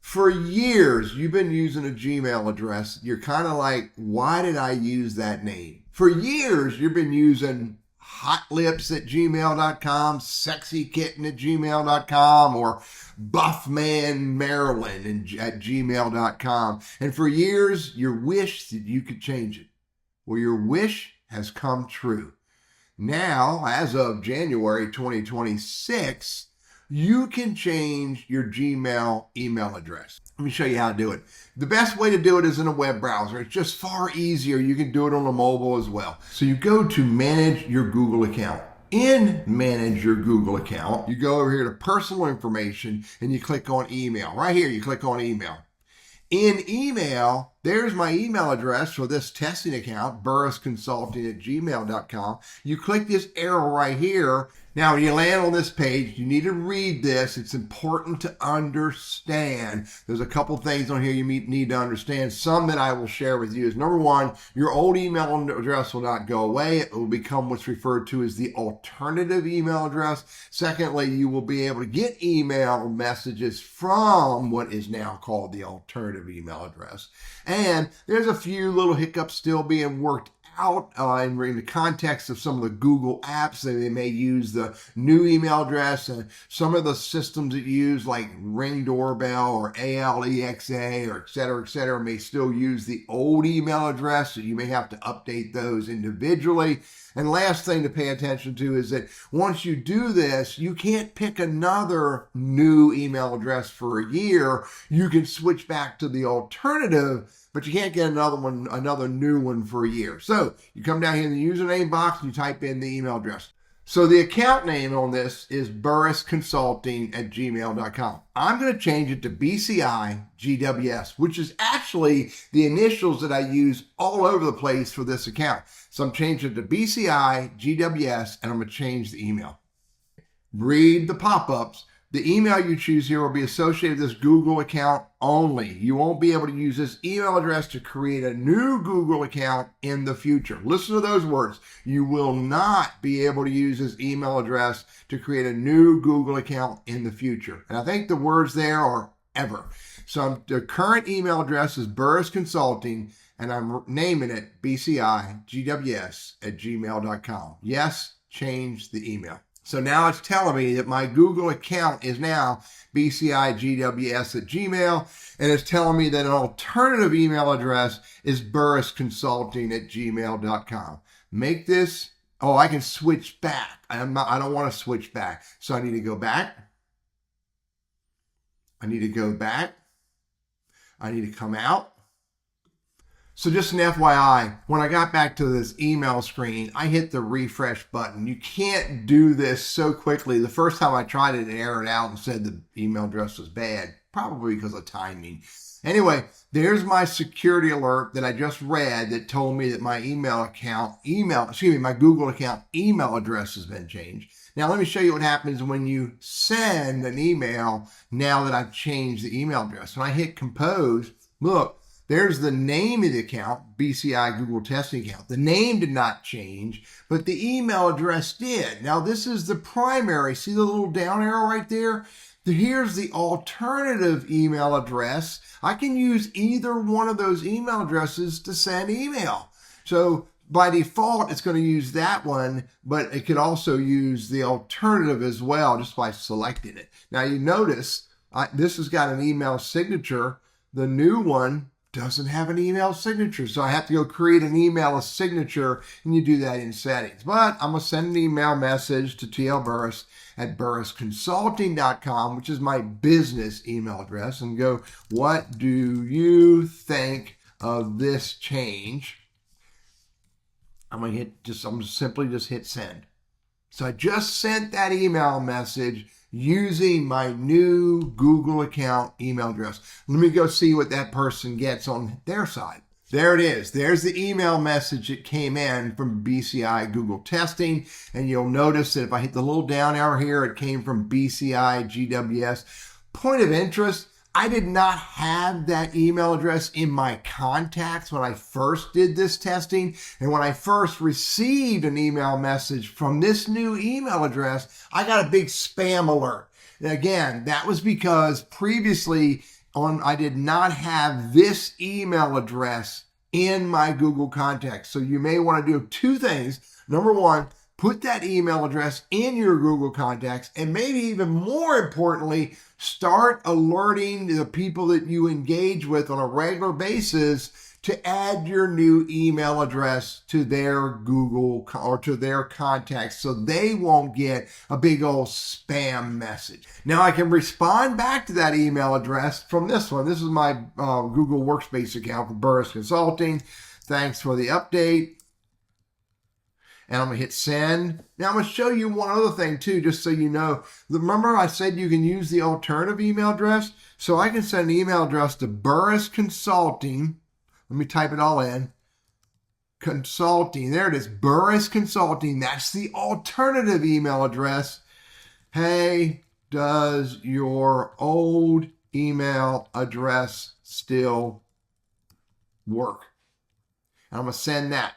For years, you've been using a Gmail address. You're kind of like, why did I use that name? For years, you've been using hotlips@gmail.com, sexykitten@gmail.com, or buffmanmaryland@gmail.com. And for years, you wished that you could change it. Well, your wish has come true. Now, as of January 2026, you can change your Gmail email address. Let me show you how to do it. The best way to do it is in a web browser. It's just far easier. You can do it on a mobile as well. So you go to manage your Google account. In manage your Google account, you go over here to personal information and you click on email. Right here, you click on email. In email, there's my email address for this testing account, burrisconsulting@gmail.com. You click this arrow right here. Now, when you land on this page, you need to read this. It's important to understand. There's a couple things on here you need to understand. Some that I will share with you is, number one, your old email address will not go away. It will become what's referred to as the alternative email address. Secondly, you will be able to get email messages from what is now called the alternative email address. And there's a few little hiccups still being worked out in the context of some of the Google apps. They may use the new email address, and some of the systems that you use like Ring Doorbell or Alexa or et cetera, may still use the old email address, so you may have to update those individually. And last thing to pay attention to is that once you do this, you can't pick another new email address for a year. You can switch back to the alternative, but you can't get another new one for a year. So you come down here in the username box and you type in the email address. So the account name on this is burrisconsulting@gmail.com. I'm going to change it to BCI GWS, which is actually the initials that I use all over the place for this account. So I'm changing it to BCI GWS, and I'm going to change the email. Read the pop-ups. The email you choose here will be associated with this Google account only. You won't be able to use this email address to create a new Google account in the future. Listen to those words. You will not be able to use this email address to create a new Google account in the future. And I think the words there are ever. So the current email address is Burris Consulting, and I'm naming it BCIGWS@gmail.com. Yes, change the email. So now it's telling me that my Google account is now BCIGWS@gmail, and it's telling me that an alternative email address is burrisconsulting@gmail.com. Make this, I can switch back. I don't want to switch back. So I need to go back. I need to go back. I need to come out. So just an FYI, when I got back to this email screen, I hit the refresh button. You can't do this so quickly. The first time I tried it, it errored out and said the email address was bad, probably because of timing. Anyway, there's my security alert that I just read that told me that my my Google account email address has been changed. Now let me show you what happens when you send an email now that I've changed the email address. When I hit compose, look, there's the name of the account, BCI Google Testing Account. The name did not change, but the email address did. Now this is the primary. See the little down arrow right there? Here's the alternative email address. I can use either one of those email addresses to send email. So by default, it's going to use that one, but it could also use the alternative as well just by selecting it. Now you notice this has got an email signature. The new one doesn't have an email signature, so I have to go create an email signature, and you do that in settings. But I'm going to send an email message to TL Burris at burrisconsulting.com, which is my business email address, and go, what do you think of this change? I'm going to simply hit send. So I just sent that email message using my new Google account email address. Let me go see what that person gets on their side. There it is. There's the email message that came in from BCI Google Testing. And you'll notice that if I hit the little down arrow here, it came from BCI GWS. Point of interest, I did not have that email address in my contacts when I first did this testing. And when I first received an email message from this new email address, I got a big spam alert. And again, that was because previously I did not have this email address in my Google Contacts. So you may want to do two things. Number one, put that email address in your Google Contacts, and maybe even more importantly, start alerting the people that you engage with on a regular basis to add your new email address to their Google or to their contacts so they won't get a big old spam message. Now I can respond back to that email address from this one. This is my Google Workspace account for Burris Consulting. Thanks for the update. And I'm going to hit send. Now I'm going to show you one other thing too, just so you know. Remember I said you can use the alternative email address? So I can send an email address to Burris Consulting. Let me type it all in. Consulting. There it is. Burris Consulting. That's the alternative email address. Hey, does your old email address still work? And I'm going to send that.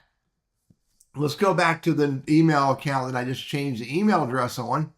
Let's go back to the email account that I just changed the email address on.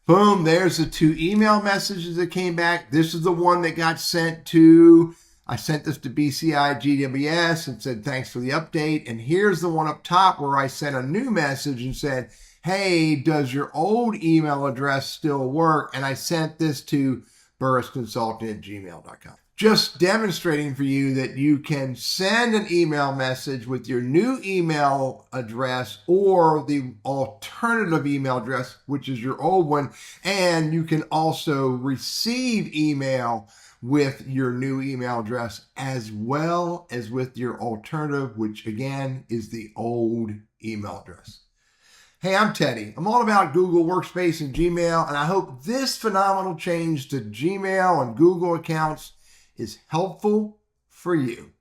Boom, there's the two email messages that came back. This is the one that got sent to, I sent this to BCI GWS and said, thanks for the update. And here's the one up top where I sent a new message and said, hey, does your old email address still work? And I sent this to burrisconsulting@gmail.com. Just demonstrating for you that you can send an email message with your new email address or the alternative email address, which is your old one. And you can also receive email with your new email address as well as with your alternative, which again is the old email address. Hey, I'm Teddy. I'm all about Google Workspace and Gmail, and I hope this phenomenal change to Gmail and Google accounts is helpful for you.